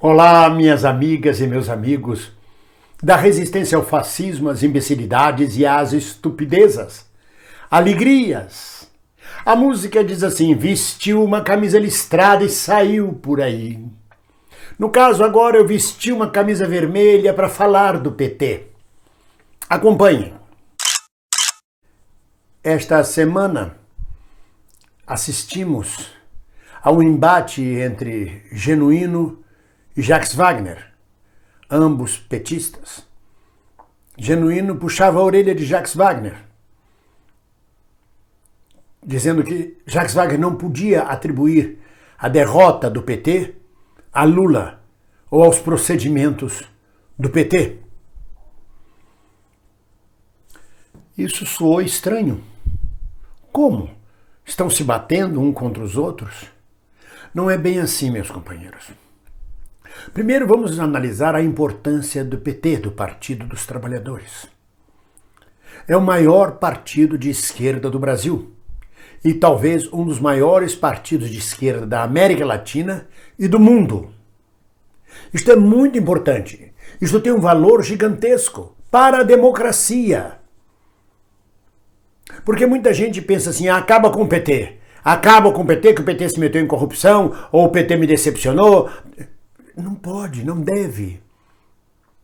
Olá, minhas amigas e meus amigos, da resistência ao fascismo, às imbecilidades e às estupidezas. Alegrias. A música diz assim: vestiu uma camisa listrada e saiu por aí. No caso, agora eu vesti uma camisa vermelha para falar do PT. Acompanhem. Esta semana assistimos a um embate entre Genuíno e Jacques Wagner, ambos petistas. Genuíno puxava a orelha de Jacques Wagner, dizendo que Jacques Wagner não podia atribuir a derrota do PT a Lula ou aos procedimentos do PT. Isso soou estranho. Como? Estão se batendo um contra os outros? Não é bem assim, meus companheiros. Primeiro vamos analisar a importância do PT, do Partido dos Trabalhadores. É o maior partido de esquerda do Brasil e talvez um dos maiores partidos de esquerda da América Latina e do mundo. Isto é muito importante. Isto tem um valor gigantesco para a democracia. Porque muita gente pensa assim: acaba com o PT. Acaba com o PT, que o PT se meteu em corrupção, ou o PT me decepcionou. Não pode, não deve.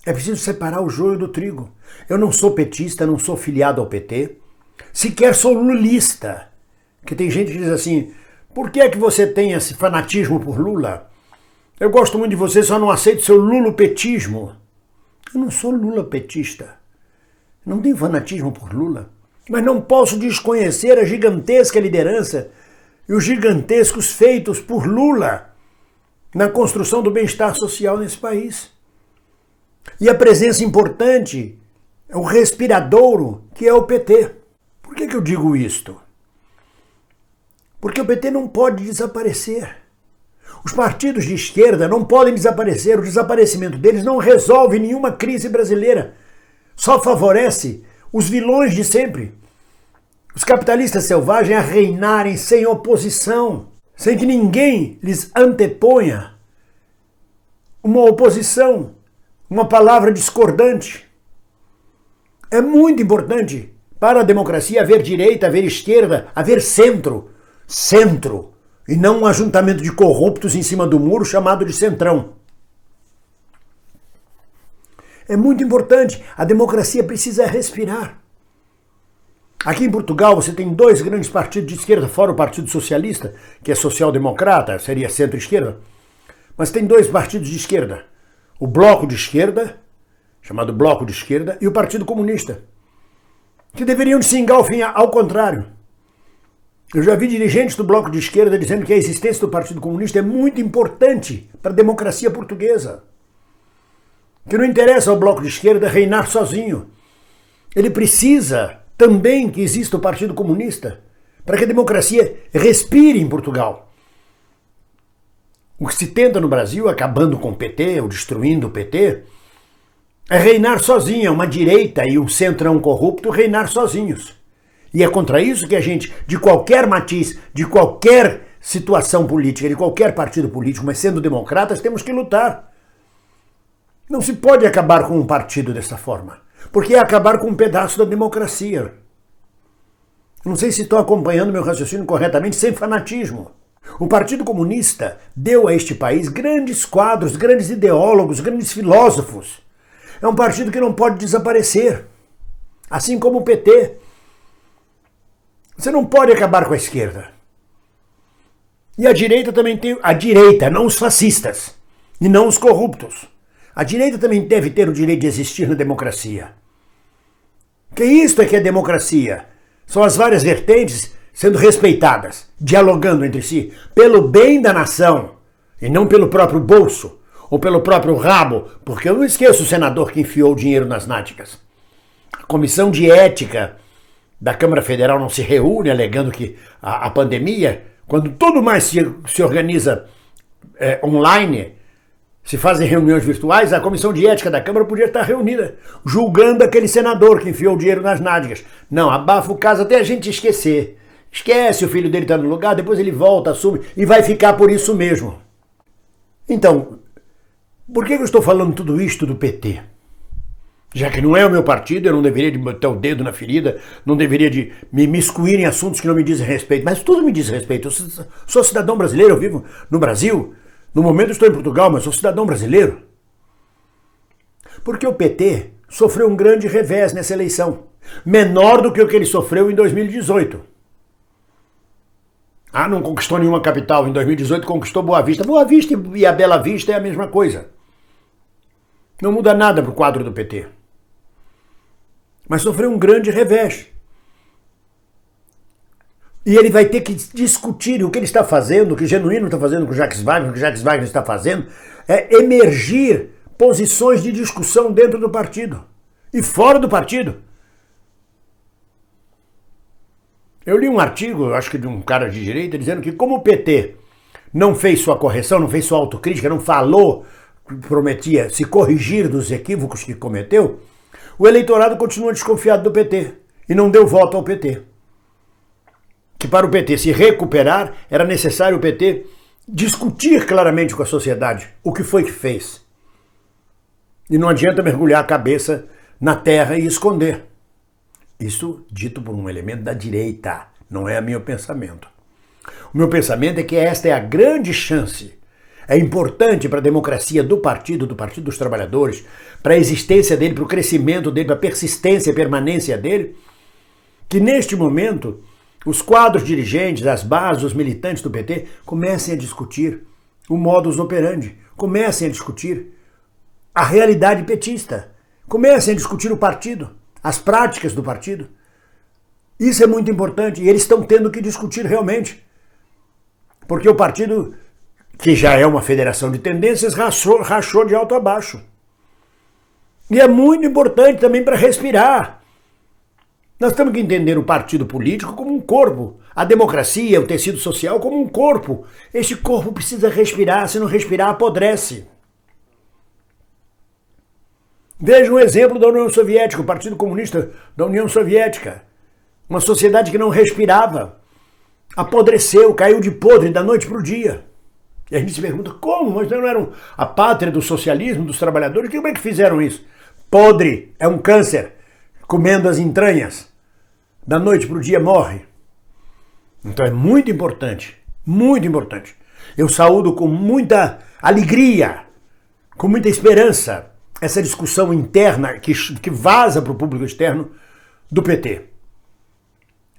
É preciso separar o joio do trigo. Eu não sou petista, não sou filiado ao PT. Sequer sou lulista. Porque tem gente que diz assim: por que é que você tem esse fanatismo por Lula? Eu gosto muito de você, só não aceito seu lulopetismo. Eu não sou lulapetista. Não tenho fanatismo por Lula. Mas não posso desconhecer a gigantesca liderança e os gigantescos feitos por Lula na construção do bem-estar social nesse país. E a presença importante, o respiradouro, que é o PT. Por que eu digo isto? Porque o PT não pode desaparecer. Os partidos de esquerda não podem desaparecer. O desaparecimento deles não resolve nenhuma crise brasileira. Só favorece os vilões de sempre. Os capitalistas selvagens a reinarem sem oposição, sem que ninguém lhes anteponha uma oposição, uma palavra discordante. É muito importante para a democracia haver direita, haver esquerda, haver centro. Centro, e não um ajuntamento de corruptos em cima do muro chamado de centrão. É muito importante. A democracia precisa respirar. Aqui em Portugal você tem dois grandes partidos de esquerda, fora o Partido Socialista, que é social-democrata, seria centro-esquerda. Mas tem dois partidos de esquerda. O Bloco de Esquerda, chamado Bloco de Esquerda, e o Partido Comunista, que deveriam se engalfinhar ao contrário. Eu já vi dirigentes do Bloco de Esquerda dizendo que a existência do Partido Comunista é muito importante para a democracia portuguesa. Que não interessa ao Bloco de Esquerda reinar sozinho. Ele precisa também que exista o Partido Comunista para que a democracia respire em Portugal. O que se tenta no Brasil, acabando com o PT ou destruindo o PT, é reinar sozinho, uma direita e um centrão corrupto reinar sozinhos. E é contra isso que a gente, de qualquer matiz, de qualquer situação política, de qualquer partido político, mas sendo democratas, temos que lutar. Não se pode acabar com um partido dessa forma, porque é acabar com um pedaço da democracia. Não sei se estou acompanhando meu raciocínio corretamente, sem fanatismo. O Partido Comunista deu a este país grandes quadros, grandes ideólogos, grandes filósofos. É um partido que não pode desaparecer, assim como o PT. Você não pode acabar com a esquerda. E a direita também tem... A direita, não os fascistas, e não os corruptos. A direita também deve ter o direito de existir na democracia. Que isto é que é democracia. São as várias vertentes sendo respeitadas, dialogando entre si, pelo bem da nação, e não pelo próprio bolso, ou pelo próprio rabo, porque eu não esqueço o senador que enfiou o dinheiro nas nádegas. A Comissão de Ética da Câmara Federal não se reúne alegando que a pandemia, quando tudo mais se organiza online, se fazem reuniões virtuais, a Comissão de Ética da Câmara podia estar reunida, julgando aquele senador que enfiou o dinheiro nas nádegas. Não, abafa o caso até a gente esquecer. Esquece, o filho dele está no lugar, depois ele volta, assume e vai ficar por isso mesmo. Então, Por que eu estou falando tudo isto do PT? Já que não é o meu partido, eu não deveria de botar o dedo na ferida, não deveria de me imiscuir em assuntos que não me dizem respeito. Mas tudo me diz respeito. Eu sou cidadão brasileiro, eu vivo no Brasil. No momento eu estou em Portugal, mas sou cidadão brasileiro. Porque o PT sofreu um grande revés nessa eleição. Menor do que o que ele sofreu em 2018. Ah, não conquistou nenhuma capital. Em 2018 conquistou Boa Vista. Boa Vista e a Bela Vista é a mesma coisa. Não muda nada para o quadro do PT. Mas sofreu um grande revés. E ele vai ter que discutir o que ele está fazendo, o que o Genuíno está fazendo com o Jacques Wagner, o que o Jacques Wagner está fazendo, é emergir posições de discussão dentro do partido e fora do partido. Eu li um artigo, acho que de um cara de direita, dizendo que como o PT não fez sua correção, não fez sua autocrítica, não falou, prometia se corrigir dos equívocos que cometeu, o eleitorado continua desconfiado do PT e não deu voto ao PT. Que para o PT se recuperar, era necessário o PT discutir claramente com a sociedade o que foi que fez. E não adianta mergulhar a cabeça na terra e esconder. Isso dito por um elemento da direita, não é o meu pensamento. O meu pensamento é que esta é a grande chance. É importante para a democracia do Partido dos Trabalhadores, para a existência dele, para o crescimento dele, para a persistência e permanência dele, que neste momento os quadros dirigentes, as bases, os militantes do PT comecem a discutir o modus operandi, comecem a discutir a realidade petista, comecem a discutir o partido, as práticas do partido. Isso é muito importante e eles estão tendo que discutir realmente, porque o partido, que já é uma federação de tendências, rachou de alto a baixo. E é muito importante também para respirar. Nós temos que entender o partido político como um corpo, a democracia, o tecido social como um corpo. Este corpo precisa respirar, se não respirar apodrece. Veja um exemplo da União Soviética, o Partido Comunista da União Soviética. Uma sociedade que não respirava, apodreceu, caiu de podre da noite para o dia. E a gente se pergunta, como? Mas não eram a pátria do socialismo, dos trabalhadores? Como é que fizeram isso? Podre, é um câncer, comendo as entranhas. Da noite para o dia morre. Então é muito importante, muito importante. Eu saúdo com muita alegria, com muita esperança, essa discussão interna que vaza para o público externo do PT.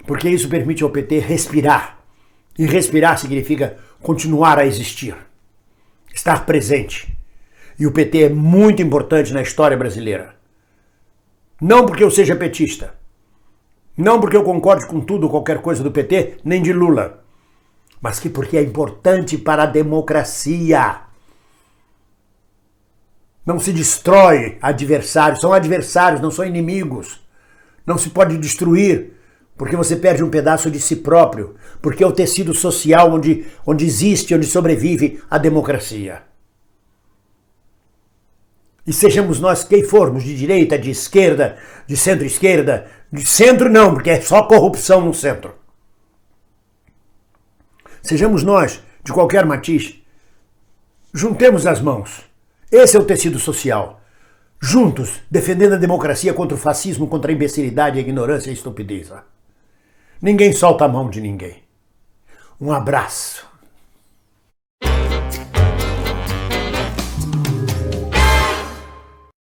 Porque isso permite ao PT respirar. E respirar significa continuar a existir, estar presente. E o PT é muito importante na história brasileira. Não porque eu seja petista, não porque eu concorde com tudo, qualquer coisa do PT, nem de Lula, mas que porque é importante para a democracia. Não se destrói adversários, são adversários, não são inimigos. Não se pode destruir, porque você perde um pedaço de si próprio, porque é o tecido social onde existe, onde sobrevive a democracia. E sejamos nós quem formos, de direita, de esquerda, de centro-esquerda, de centro não, porque é só corrupção no centro. Sejamos nós, de qualquer matiz, juntemos as mãos. Esse é o tecido social. Juntos, defendendo a democracia contra o fascismo, contra a imbecilidade, a ignorância e a estupidez. Ninguém solta a mão de ninguém. Um abraço.